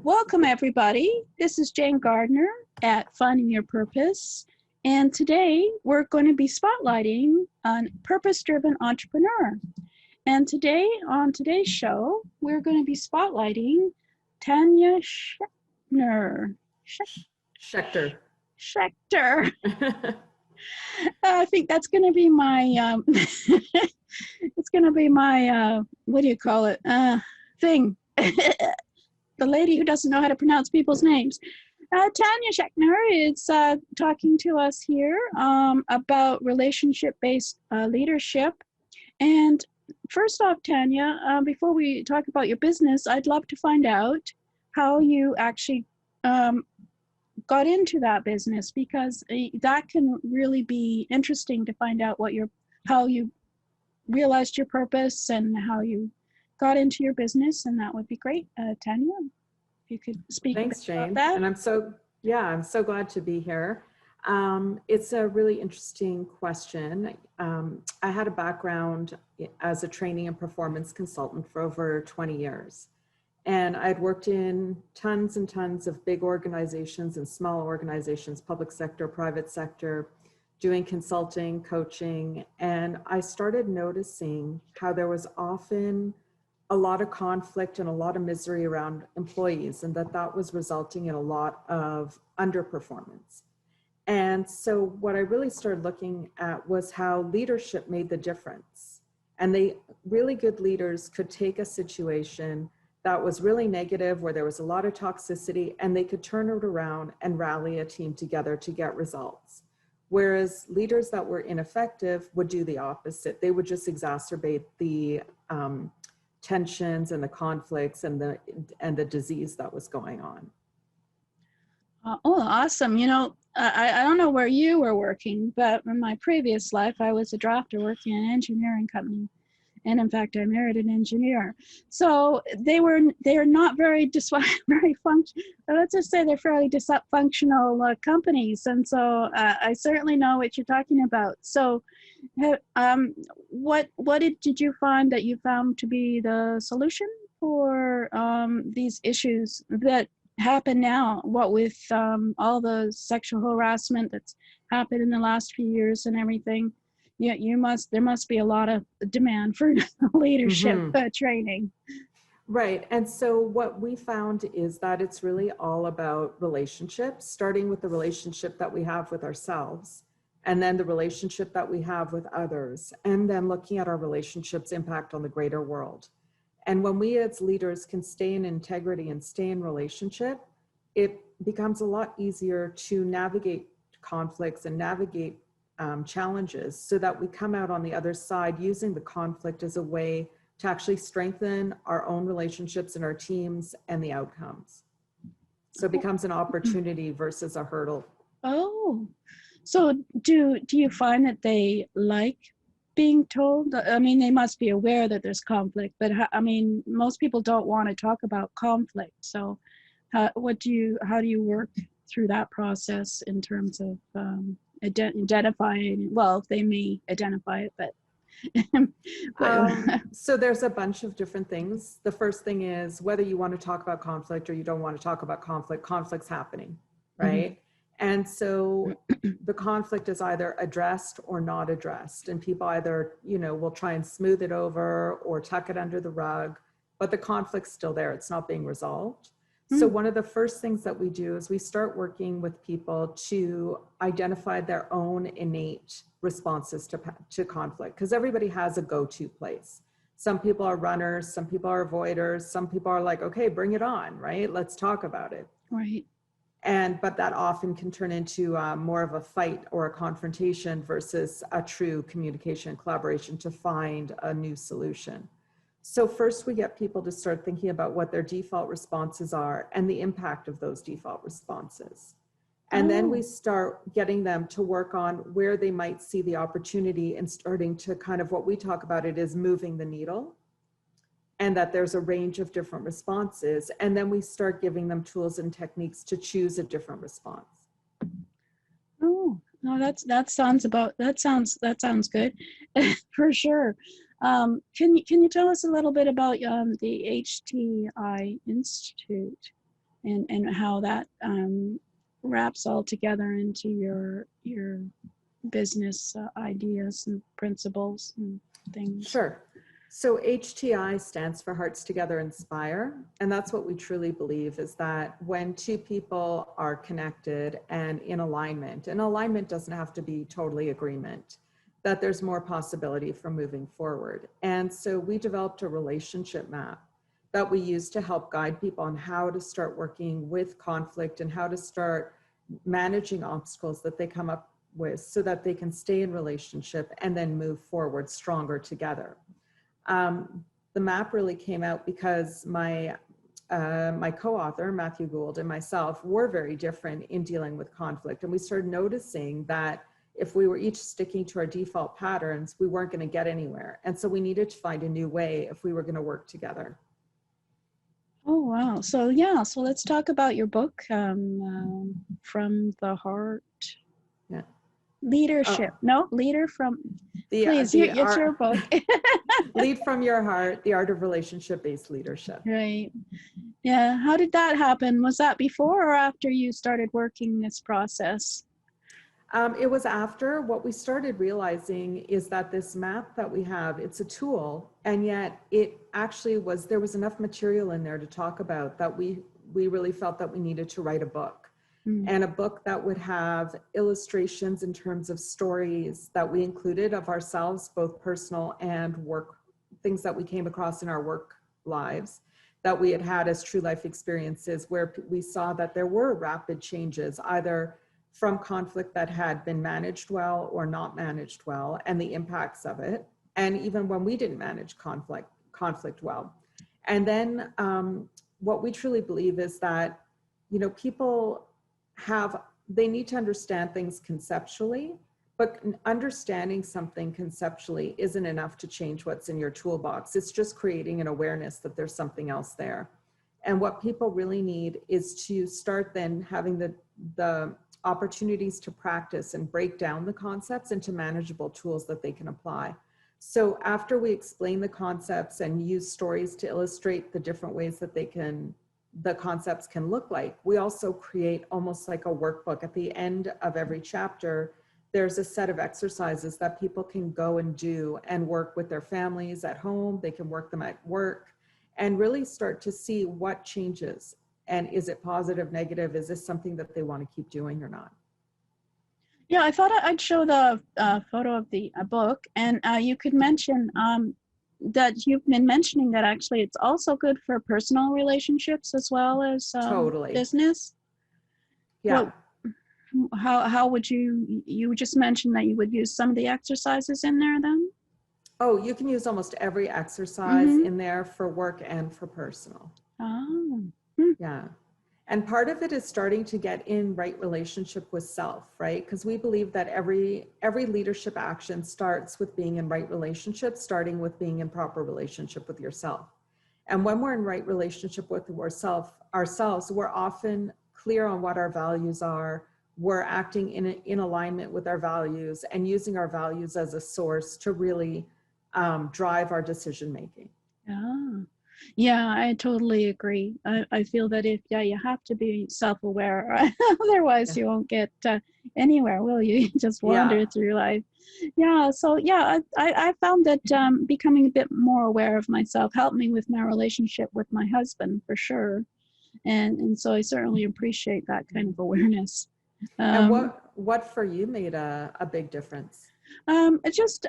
Welcome everybody. This is Jane Gardner at Finding Your Purpose. And today we're going to be spotlighting a purpose-driven entrepreneur. And today on today's show, we're going to be spotlighting Tanya Schechter. Schechter. I think that's going to be my, it's going to be my, what do you call it, thing. The lady who doesn't know how to pronounce people's names. Tanya Schecter is talking to us here about relationship-based leadership. And first off, Tanya, before we talk about your business, I'd love to find out how you actually got into that business, because that can really be interesting to find out how you realized your purpose and how you got into your business, and that would be great. Tanya, if you could speak. Thanks, Jane. About that. And I'm so glad to be here. It's a really interesting question. I had a background as a training and performance consultant for over 20 years. And I'd worked in tons and tons of big organizations and small organizations, public sector, private sector, doing consulting, coaching. And I started noticing how there was often a lot of conflict and a lot of misery around employees, and that was resulting in a lot of underperformance. And so what I really started looking at was how leadership made the difference. And really good leaders could take a situation that was really negative, where there was a lot of toxicity, and they could turn it around and rally a team together to get results. Whereas leaders that were ineffective would do the opposite. They would just exacerbate the tensions and the conflicts and the disease that was going on. Oh, awesome. You know, I don't know where you were working, but in my previous life, I was a drafter working in an engineering company. And in fact, I married an engineer. So they are not very functional. Let's just say they're fairly dysfunctional companies. And so I certainly know what you're talking about. So what did you find that you found to be the solution for these issues that happen now? What with all the sexual harassment that's happened in the last few years and everything? Yeah, there must be a lot of demand for leadership training. Right. And so what we found is that it's really all about relationships, starting with the relationship that we have with ourselves, and then the relationship that we have with others, and then looking at our relationships' impact on the greater world. And when we as leaders can stay in integrity and stay in relationship, it becomes a lot easier to navigate conflicts and navigate challenges, so that we come out on the other side using the conflict as a way to actually strengthen our own relationships and our teams and the outcomes. So it becomes an opportunity versus a hurdle. Oh, so do you find that they like being told? I mean, they must be aware that there's conflict, but I mean, most people don't want to talk about conflict. So how do you work through that process in terms of identifying? Well, they may identify it, but so there's a bunch of different things. The first thing is, whether you want to talk about conflict or you don't want to talk about conflict's happening, right? Mm-hmm. And so the conflict is either addressed or not addressed, and people either, will try and smooth it over or tuck it under the rug, but the conflict's still there. It's not being resolved. So one of the first things that we do is we start working with people to identify their own innate responses to conflict, because everybody has a go-to place. Some people are runners, some people are avoiders, some people are like, okay, bring it on, right? Let's talk about it. Right. But that often can turn into more of a fight or a confrontation versus a true communication and collaboration to find a new solution. So first we get people to start thinking about what their default responses are and the impact of those default responses. And then we start getting them to work on where they might see the opportunity and starting to kind of, what we talk about it is moving the needle, and that there's a range of different responses. And then we start giving them tools and techniques to choose a different response. Oh, no, that sounds good for sure. Can you tell us a little bit about the HTIInstitute? and how that wraps all together into your business ideas and principles and things. Sure. So HTI stands for Hearts Together Inspire. And that's what we truly believe, is that when two people are connected and in alignment, and alignment doesn't have to be totally agreement, that there's more possibility for moving forward. And so we developed a relationship map that we use to help guide people on how to start working with conflict and how to start managing obstacles that they come up with so that they can stay in relationship and then move forward stronger together. The map really came out because my co-author, Matthew Gould, and myself were very different in dealing with conflict. And we started noticing that if we were each sticking to our default patterns, we weren't going to get anywhere. And so we needed to find a new way if we were going to work together. Oh, wow. So yeah, so let's talk about your book, From the Heart. Yeah. Leadership. No, leader from, please, it's your book. Lead from your heart, the art of relationship-based leadership. Right. Yeah. How did that happen? Was that before or after you started working this process? It was after. What we started realizing is that this map that we have, it's a tool, and yet it actually was, there was enough material in there to talk about that we really felt that we needed to write a book. And a book that would have illustrations in terms of stories that we included of ourselves, both personal and work, things that we came across in our work lives that we had had as true life experiences, where we saw that there were rapid changes, either from conflict that had been managed well or not managed well, and the impacts of it. And even when we didn't manage conflict well. And then what we truly believe is that, you know, people they need to understand things conceptually, but understanding something conceptually isn't enough to change what's in your toolbox. It's just creating an awareness that there's something else there. And what people really need is to start then having the opportunities to practice and break down the concepts into manageable tools that they can apply. So after we explain the concepts and use stories to illustrate the different ways that the concepts can look like, we also create almost like a workbook. At the end of every chapter, there's a set of exercises that people can go and do and work with their families at home. They can work them at work and really start to see what changes. And is it positive, negative? Is this something that they want to keep doing or not? Yeah, I thought I'd show the photo of the book, and you could mention that you've been mentioning that actually it's also good for personal relationships as well as Totally. business. Yeah. Well, how would you just mentioned that you would use some of the exercises in there then? Oh, you can use almost every exercise in there for work and for personal. Oh. Yeah. And part of it is starting to get in right relationship with self, right? Because we believe that every leadership action starts with being in right relationship, starting with being in proper relationship with yourself. And when we're in right relationship with ourselves, we're often clear on what our values are. We're acting in alignment with our values and using our values as a source to really drive our decision making. Yeah, I totally agree. I feel that you have to be self-aware, otherwise you won't get anywhere, will you? You just wander through life. Yeah, so yeah, I found that becoming a bit more aware of myself helped me with my relationship with my husband for sure. And so I certainly appreciate that kind of awareness. And what for you made a big difference? Just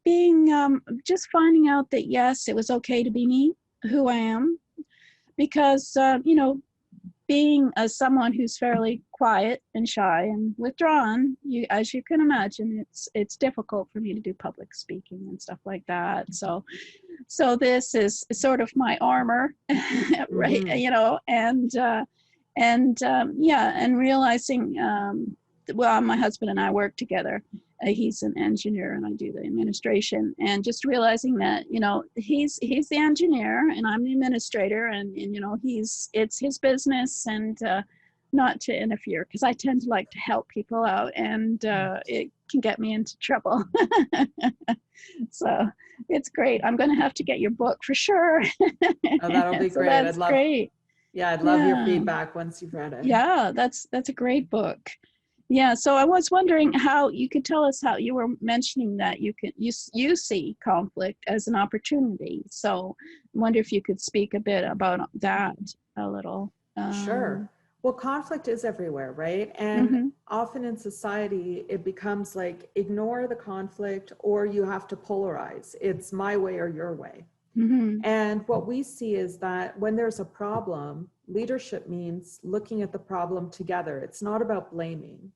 being just finding out that yes, it was okay to be me, who I am, because you know, being someone who's fairly quiet and shy and withdrawn, as you can imagine, it's difficult for me to do public speaking and stuff like that. So this is sort of my armor, right? You know, and realizing, well, my husband and I work together. He's an engineer and I do the administration, and just realizing that, you know, he's the engineer and I'm the administrator, and you know, it's his business, and not to interfere, because I tend to like to help people out, and it can get me into trouble. So it's great. I'm going to have to get your book for sure. Oh, that'll be So great. that's great. Yeah, I'd love your Yeah. feedback once you've read it. Yeah, that's a great book. Yeah, so I was wondering how you could tell us how you were mentioning that you see conflict as an opportunity. So I wonder if you could speak a bit about that a little. Sure. Well, conflict is everywhere, right? And Mhm, often in society, it becomes like ignore the conflict or you have to polarize. It's my way or your way. mhm, And what we see is that when there's a problem, leadership means looking at the problem together. It's not about blaming,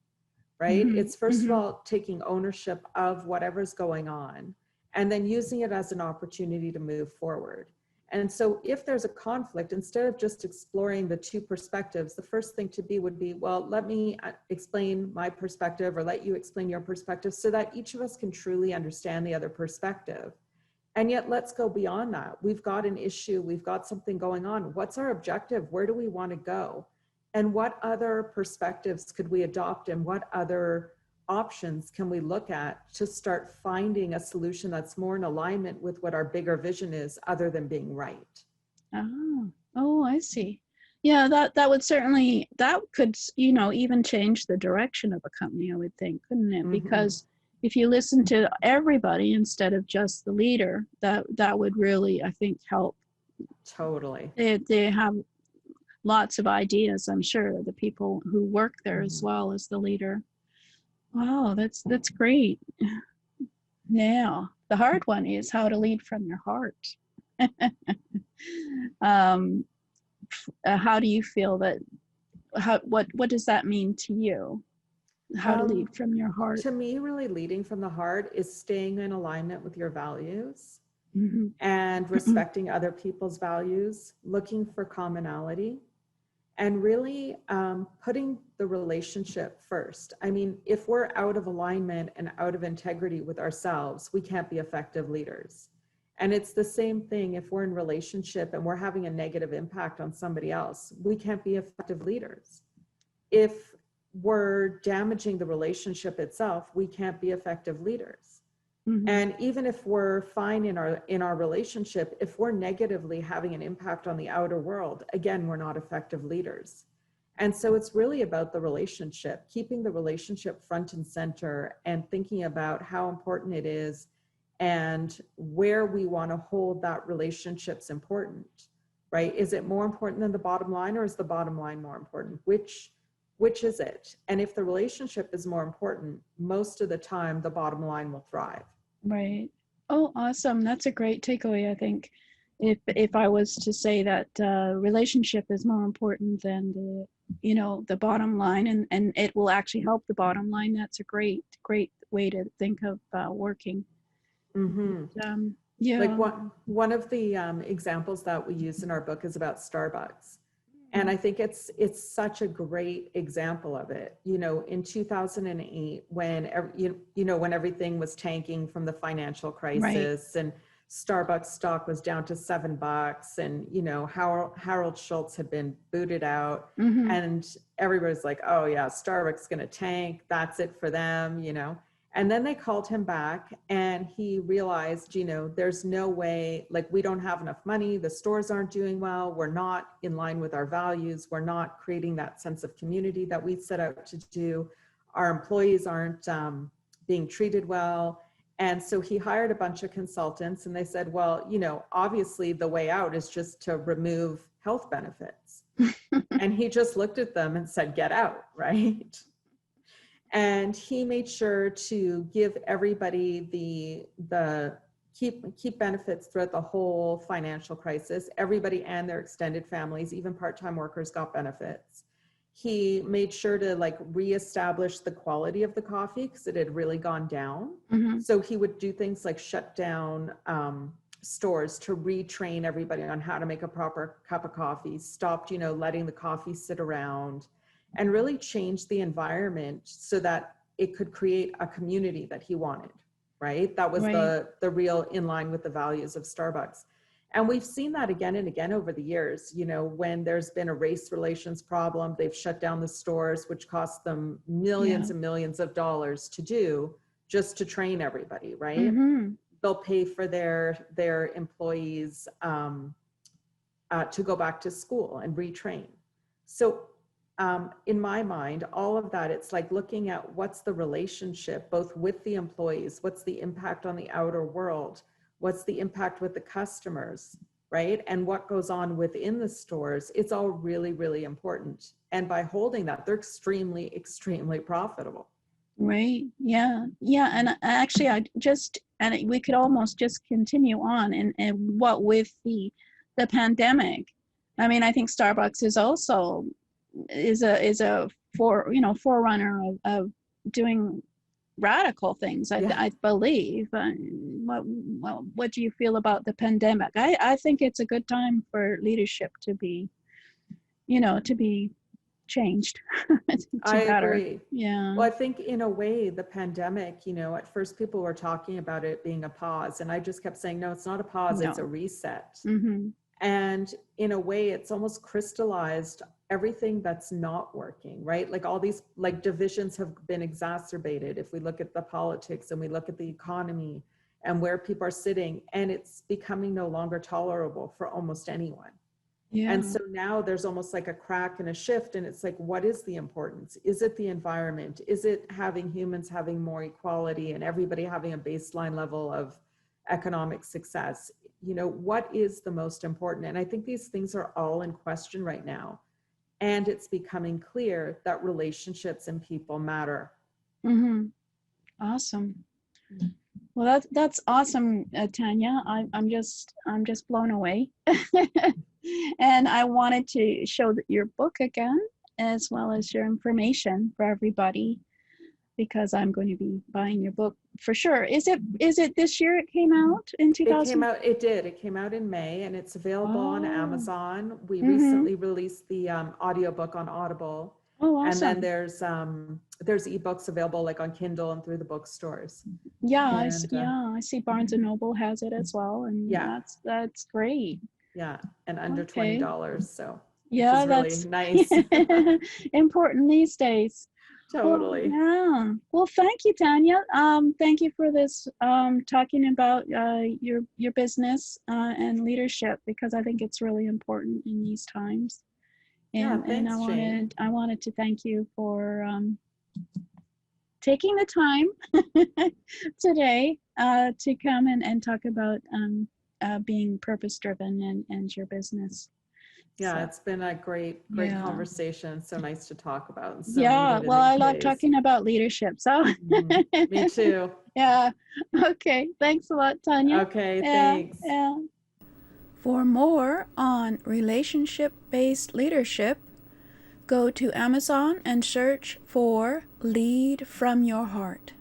right? mhm, It's first of mhm. all taking ownership of whatever's going on and then using it as an opportunity to move forward. And so if there's a conflict, instead of just exploring the two perspectives, the first thing to be would be, well, let me explain my perspective or let you explain your perspective so that each of us can truly understand the other perspective. And yet let's go beyond that. We've got an issue, we've got something going on. What's our objective? Where do we want to go? And what other perspectives could we adopt and what other options can we look at to start finding a solution that's more in alignment with what our bigger vision is other than being right? Oh, oh, I see. Yeah, that would certainly, that could, even change the direction of a company, I would think, couldn't it? Mm-hmm. Because if you listen to everybody instead of just the leader, that would really, I think, help. Totally. They have lots of ideas, I'm sure, the people who work there as Mm-hmm. well as the leader. Wow, that's great. Now, the hard one is how to lead from your heart. um, how do you feel that what does that mean to you, how to lead Um, from your heart? to me, really leading from the heart is staying in alignment with your values Mm-hmm. and respecting other people's values, looking for commonality, and really putting the relationship first. I mean, if we're out of alignment and out of integrity with ourselves, we can't be effective leaders. And it's the same thing if we're in relationship and we're having a negative impact on somebody else, we can't be effective leaders. If we're damaging the relationship itself, we can't be effective leaders. Mm-hmm. And even if we're fine in our relationship, if we're negatively having an impact on the outer world, again, we're not effective leaders. And so it's really about the relationship, keeping the relationship front and center and thinking about how important it is and where we want to hold that relationship's important, right? Is it more important than the bottom line, or is the bottom line more important? Which is it? And if the relationship is more important, most of the time, the bottom line will thrive. Right. Oh, awesome. That's a great takeaway, I think. If I was to say that relationship is more important than the bottom line, and it will actually help the bottom line, that's a great way to think of working. Mm-hmm. Like Yeah. one of the examples that we use in our book is about Starbucks. And I think it's such a great example of it. You know, in 2008, when when everything was tanking from the financial Right. crisis and Starbucks stock was down to $7, and Harold Schultz had been booted out, Mm-hmm. and everybody's like, "Oh yeah, Starbucks is going to tank. That's it for them." And then they called him back and he realized, there's no way, like, we don't have enough money. The stores aren't doing well. We're not in line with our values. We're not creating that sense of community that we set out to do. Our employees aren't being treated well. And so he hired a bunch of consultants and they said, well, obviously the way out is just to remove health benefits. And he just looked at them and said, get out, right? And he made sure to give everybody the keep benefits throughout the whole financial crisis. Everybody and their extended families, even part-time workers, got benefits. He made sure to reestablish the quality of the coffee because it had really gone down. Mm-hmm. So he would do things like shut down stores to retrain everybody on how to make a proper cup of coffee, stopped, letting the coffee sit around, and really changed the environment so that it could create a community that he wanted, right? That was Right. the real in line with the values of Starbucks. And we've seen that again and again over the years. When there's been a race relations problem, they've shut down the stores, which cost them millions Yeah. and millions of dollars to do just to train everybody, right? Mm-hmm. They'll pay for their employees' to go back to school and retrain. So in my mind, all of that, it's like looking at what's the relationship both with the employees, what's the impact on the outer world, what's the impact with the customers, right? And what goes on within the stores. It's all really, really important. And by holding that, they're extremely, extremely profitable. Right. Yeah. Yeah. And actually, and we could almost just continue on and what with the pandemic. I mean, I think Starbucks is also is a forerunner of doing radical things. I believe. What do you feel about the pandemic? I think it's a good time for leadership to be changed to I better. agree. Yeah. Well, I think in a way, the pandemic, at first people were talking about it being a pause, and I just kept saying, no, it's not a pause, No. it's a reset. Mm-hmm. And in a way, it's almost crystallized everything that's not working, right? Like all these divisions have been exacerbated. If we look at the politics and we look at the economy and where people are sitting, and it's becoming no longer tolerable for almost anyone. Yeah. And so now there's almost like a crack and a shift, and it's like, what is the importance? Is it the environment? Is it having humans having more equality and everybody having a baseline level of economic success? What is the most important? And I think these things are all in question right now. And it's becoming clear that relationships and people matter. Mm-hmm. Awesome. Well, that's awesome, Tanya. I'm just blown away. And I wanted to show your book again, as well as your information for everybody, because I'm going to be buying your book for sure. Is it this year it came out in 2000? It came out in May, and it's available on Amazon. We Mm-hmm. recently released the audiobook on Audible. Oh, awesome. And then there's ebooks available like on Kindle and through the bookstores. Yeah, I see Barnes and Noble has it as well, and that's great. Yeah, and under $20, so yeah, that's really nice. Important these days. Totally. Well, thank you, Tanya. Thank you for this talking about your business and leadership, because I think it's really important in these times. And, thanks, and I wanted to thank you for taking the time today to come and talk about being purpose-driven and your business. Yeah, so, it's been a great conversation. So nice to talk about. So well, I love talking about leadership. So me too. Yeah. Okay. Thanks a lot, Tanya. Okay. Thanks. Yeah. For more on relationship-based leadership, go to Amazon and search for Lead from Your Heart.